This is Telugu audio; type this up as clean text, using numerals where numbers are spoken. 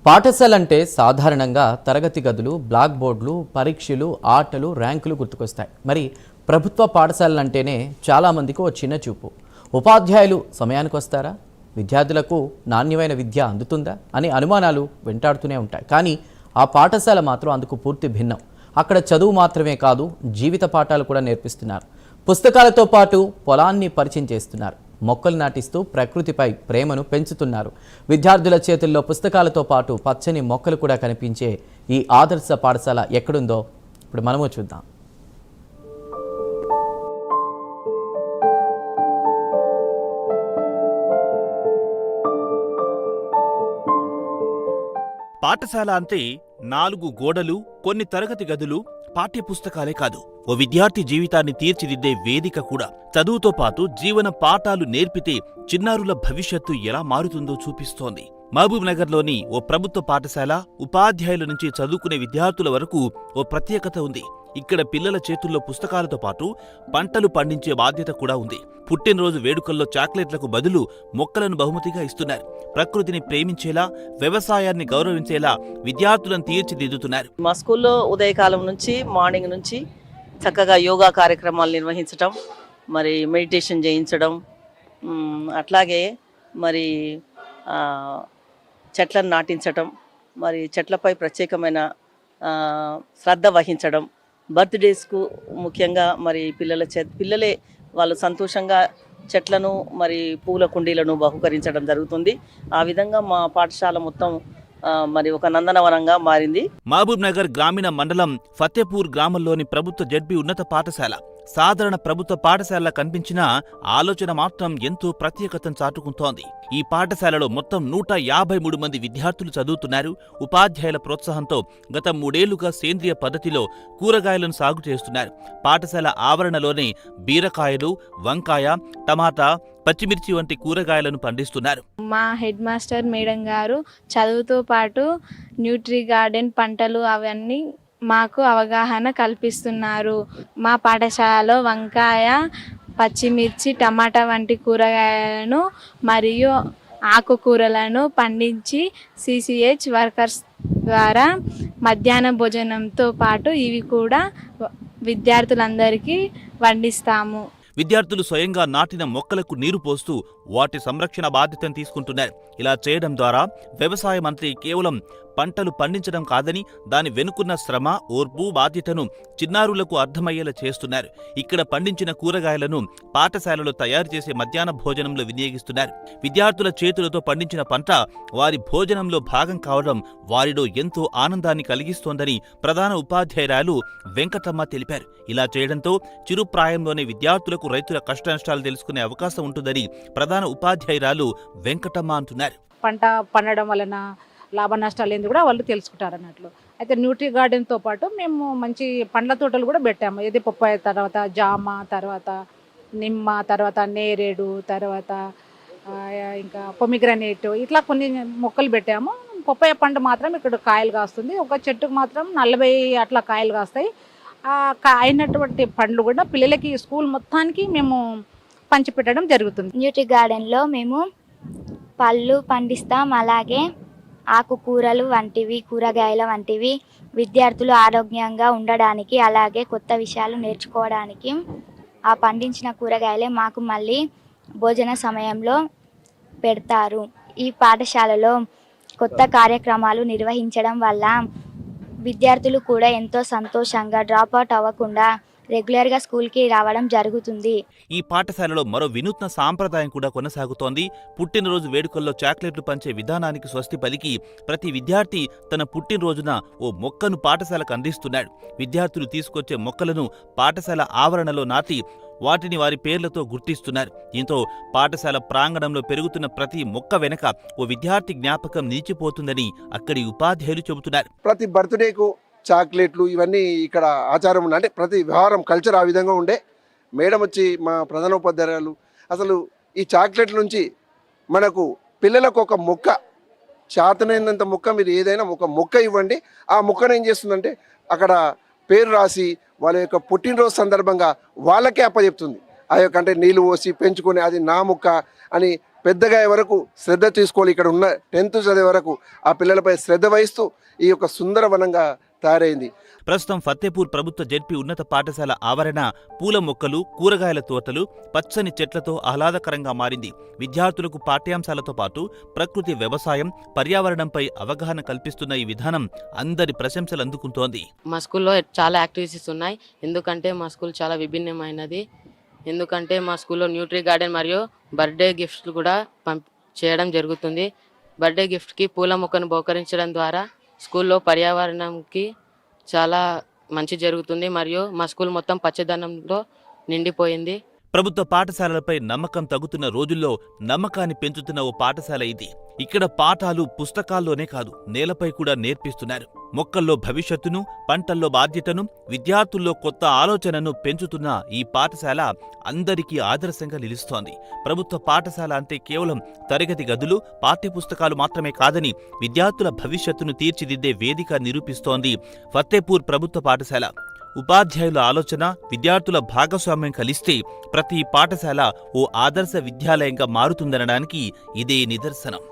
పాఠశాలంటే సాధారణంగా తరగతి గదులు, బ్లాక్ బోర్డులు, పరీక్షలు, ఆటలు, ర్యాంకులు గుర్తుకొస్తాయి. మరి ప్రభుత్వ పాఠశాలలంటేనే చాలామందికి ఓ చిన్న చూపు. ఉపాధ్యాయులు సమయానికి వస్తారా? విద్యార్థులకు నాణ్యమైన విద్య అందుతుందా అని అనుమానాలు వెంటాడుతూనే ఉంటాయి. కానీ ఆ పాఠశాల మాత్రం అందుకు పూర్తి భిన్నం. అక్కడ చదువు మాత్రమే కాదు, జీవిత పాఠాలు కూడా నేర్పిస్తున్నారు. పుస్తకాలతో పాటు పొలాన్ని పరిచయం చేస్తున్నారు. మొక్కలు నాటిస్తూ ప్రకృతిపై ప్రేమను పెంచుతున్నారు. విద్యార్థుల చేతుల్లో పుస్తకాలతో పాటు పచ్చని మొక్కలు కూడా కనిపించే ఈ ఆదర్శ పాఠశాల ఎక్కడుందో ఇప్పుడు మనము చూద్దాం. పాఠశాల అంటే 4 గోడలు, కొన్ని తరగతి గదులు, పాఠ్యపుస్తకాలే కాదు, ఓ విద్యార్థి జీవితాన్ని తీర్చిదిద్దే వేదిక కూడా. చదువుతో పాటు జీవన పాఠాలు నేర్పితే చిన్నారుల భవిష్యత్తు ఎలా మారుతుందో చూపిస్తోంది. మహబూబ్ నగర్లోని ఓ ప్రభుత్వ పాఠశాల ఉపాధ్యాయుల నుంచి చదువుకునే విద్యార్థుల వరకు ఓ ప్రత్యేకత ఉంది. ఇక్కడ పిల్లల చేతుల్లో పుస్తకాలతో పాటు పంటలు పండించే బాధ్యత కూడా ఉంది. పుట్టినరోజు వేడుకల్లో చాక్లెట్లకు బదులు మొక్కలను బహుమతిగా ఇస్తున్నారు. ప్రకృతిని ప్రేమించేలా, వ్యవసాయాన్ని గౌరవించేలా విద్యార్థులను తీర్చిదిద్దుతున్నారు. మా స్కూల్లో ఉదయకాలం నుంచి మార్నింగ్ నుంచి చక్కగా యోగా కార్యక్రమాలు నిర్వహించడం, మరి మెడిటేషన్ చేయించడం, అట్లాగే మరి చెట్లను నాటించటం, మరి చెట్లపై ప్రత్యేకమైన శ్రద్ధ వహించడం, బర్త్డేస్కు ముఖ్యంగా మరి పిల్లలే వాళ్ళు సంతోషంగా చెట్లను మరి పూల కుండీలను బహుకరించడం జరుగుతుంది. ఆ విధంగా మా పాఠశాల మొత్తం మరి ఒక నందనవనంగా మారింది. మహబూబ్ నగర్ గ్రామీణ మండలం ఫతేపూర్ గ్రామంలోని ప్రభుత్వ జెడ్పీ ఉన్నత పాఠశాల సాధారణ ప్రభుత్వ పాఠశాల కనిపించిన ఆలోచన మాత్రం ఎంతో ప్రత్యేకతను చాటుకుంటోంది. ఈ పాఠశాలలో మొత్తం 153 మంది విద్యార్థులు చదువుతున్నారు. ఉపాధ్యాయుల ప్రోత్సాహంతో గత 3 ఏళ్లుగా సేంద్రియ పద్ధతిలో కూరగాయలను సాగు చేస్తున్నారు. పాఠశాల ఆవరణలోనే బీరకాయలు, వంకాయ, టమాటా, పచ్చిమిర్చి వంటి కూరగాయలను పండిస్తున్నారు. మా హెడ్ మాస్టర్ మేడం గారు చదువుతో పాటు న్యూట్రీ గార్డెన్ పంటలు అవన్నీ మాకు అవగాహన కల్పిస్తున్నారు. మా పాఠశాలలో వంకాయ, పచ్చిమిర్చి, టమాటా వంటి కూరగాయలను మరియు ఆకుకూరలను పండించి CCH వర్కర్స్ ద్వారా మధ్యాహ్న భోజనంతో పాటు ఇవి కూడా విద్యార్థులందరికీ వండిస్తాము. విద్యార్థులు స్వయంగా నాటిన మొక్కలకు నీరు పోస్తూ వాటి సంరక్షణ బాధ్యతను తీసుకుంటున్నారు. ఇలా చేయడం ద్వారా వ్యవసాయ మంత్రి కేవలం పంటలు పండించడం కాదని దాని వెనుకున్న శ్రమ, ఓర్పు, బాధ్యతను చిన్నారులకు అర్థమయ్యేలా చేస్తున్నారు. ఇక్కడ పండించిన కూరగాయలను పాఠశాలలో తయారు చేసే మధ్యాహ్న భోజనంలో వినియోగిస్తున్నారు. విద్యార్థుల చేతులతో పండించిన పంట వారి భోజనంలో భాగం కావడం వారిలో ఎంతో ఆనందాన్ని కలిగిస్తోందని ప్రధాన ఉపాధ్యాయురాలు వెంకటమ్మ తెలిపారు. ఇలా చేయడంతో చిరుప్రాయంలోనే విద్యార్థులకు రైతుల కష్టనష్టాలు తెలుసుకునే అవకాశం ఉంటుందని ప్రధాన ఉపాధ్యాయురాలు వెంకటమ్మ అంటున్నారు. పంట పండడం వలన లాభ నష్టాలు ఏంది కూడా వాళ్ళు తెలుసుకుంటారు అన్నట్లు. అయితే న్యూట్రీ గార్డెన్తో పాటు మేము మంచి పండ్ల తోటలు కూడా పెట్టాము. ఇది పప్పాయ, తర్వాత జామ, తర్వాత నిమ్మ, తర్వాత నేరేడు, తర్వాత ఇంకా పొమిగ్రనేట్, ఇట్లా కొన్ని మొక్కలు పెట్టాము. పప్పాయ పండు మాత్రం ఇక్కడ కాయలు కాస్తుంది. ఒక చెట్టుకు మాత్రం 40 అట్లా కాయలు కాస్తాయి. అయినటువంటి పండ్లు కూడా పిల్లలకి స్కూల్ మొత్తానికి మేము పంచిపెట్టడం జరుగుతుంది. న్యూట్రీ గార్డెన్లో మేము పళ్ళు పండిస్తాం, అలాగే ఆకుకూరలు వంటివి, కూరగాయల వంటివి విద్యార్థులు ఆరోగ్యంగా ఉండడానికి, అలాగే కొత్త విషయాలు నేర్చుకోవడానికి ఆ పండించిన కూరగాయలే మాకు మళ్ళీ భోజన సమయంలో పెడతారు. ఈ పాఠశాలలో కొత్త కార్యక్రమాలు నిర్వహించడం వల్ల విద్యార్థులు కూడా ఎంతో సంతోషంగా డ్రాప్ అవుట్ అవ్వకుండా రెగ్యులర్గా స్కూల్కి రావడం జరుగుతుంది. ఈ పాఠశాలలో మరో వినూత్న సాంప్రదాయం కూడా కొనసాగుతోంది. పుట్టినరోజు వేడుకల్లో చాక్లెట్లు పంచే విధానానికి స్వస్తి పలికి ప్రతి విద్యార్థి తన పుట్టినరోజున ఓ మొక్కను పాఠశాలకు అందిస్తున్నాడు. విద్యార్థులు తీసుకొచ్చే మొక్కలను పాఠశాల ఆవరణలో నాటి వాటిని వారి పేర్లతో గుర్తిస్తున్నారు. దీంతో పాఠశాల ప్రాంగణంలో పెరుగుతున్న ప్రతి మొక్క వెనక ఓ విద్యార్థి జ్ఞాపకం నిలిచిపోతుందని అక్కడి ఉపాధ్యాయులు చెబుతున్నారు. ప్రతి బర్త్డేకు చాక్లెట్లు ఇవన్నీ ఇక్కడ ఆచారం ఉండే, అంటే ప్రతి వ్యవహారం కల్చర్ ఆ విధంగా ఉండే. మేడం వచ్చి మా ప్రధాన ఉపాధ్యాయులు అసలు ఈ చాక్లెట్ల నుంచి మనకు పిల్లలకు ఒక మొక్క, చేతనైనంత మొక్క, మీరు ఏదైనా ఒక మొక్క ఇవ్వండి, ఆ మొక్కను ఏం చేస్తుందంటే అక్కడ పేరు రాసి వాళ్ళ యొక్క పుట్టినరోజు సందర్భంగా వాళ్ళకే అప్పచెప్తుంది. ఆ యొక్క అంటే నీళ్ళు పోసి పెంచుకొని అది నా మొక్క అని పెద్దగా వరకు శ్రద్ధ తీసుకోవాలి. ఇక్కడ ఉన్న 10th చదివే వరకు ఆ పిల్లలపై శ్రద్ధ వహిస్తూ ఈ యొక్క సుందరవనంగా తయారైంది. ప్రస్తుతం ఫతేపూర్ ప్రభుత్వ జెడ్పీ ఉన్నత పాఠశాల ఆవరణ పూల మొక్కలు, కూరగాయల తోటలు, పచ్చని చెట్లతో ఆహ్లాదకరంగా మారింది. విద్యార్థులకు పాఠ్యాంశాలతో పాటు ప్రకృతి, వ్యవసాయం, పర్యావరణంపై అవగాహన కల్పిస్తున్న ఈ విధానం అందరి ప్రశంసలు అందుకుంటోంది. మా స్కూల్లో చాలా యాక్టివిటీస్ ఉన్నాయి. ఎందుకంటే మా స్కూల్ చాలా విభిన్నమైనది. ఎందుకంటే మా స్కూల్లో న్యూట్రీ గార్డెన్ మరియు బర్త్డే గిఫ్ట్స్ కూడా చేయడం జరుగుతుంది. బర్త్డే గిఫ్ట్కి పూల మొక్కను బహుకరించడం ద్వారా స్కూల్లో పర్యావరణంకి చాలా మంచి జరుగుతుంది మరియు మా స్కూల్ మొత్తం పచ్చదనంతో నిండిపోయింది. ప్రభుత్వ పాఠశాలలపై నమ్మకం తగ్గుతున్న రోజుల్లో నమ్మకాన్ని పెంచుతున్న ఓ పాఠశాల ఇది. ఇక్కడ పాఠాలు పుస్తకాల్లోనే కాదు, నేలపై కూడా నేర్పిస్తున్నారు. మొక్కల్లో భవిష్యత్తును, పంటల్లో బాధ్యతను, విద్యార్థుల్లో కొత్త ఆలోచనను పెంచుతున్న ఈ పాఠశాల అందరికీ ఆదర్శంగా నిలుస్తోంది. ప్రభుత్వ పాఠశాల అంటే కేవలం తరగతి గదులు, పాఠ్యపుస్తకాలు మాత్రమే కాదని విద్యార్థుల భవిష్యత్తును తీర్చిదిద్దే వేదిక నిరూపిస్తోంది ఫతేపూర్ ప్రభుత్వ పాఠశాల. ఉపాధ్యాయుల ఆలోచన, విద్యార్థుల భాగస్వామ్యం కలిస్తే ప్రతి పాఠశాల ఓ ఆదర్శ విద్యాలయంగా మారుతుందనడానికి ఇదే నిదర్శనం.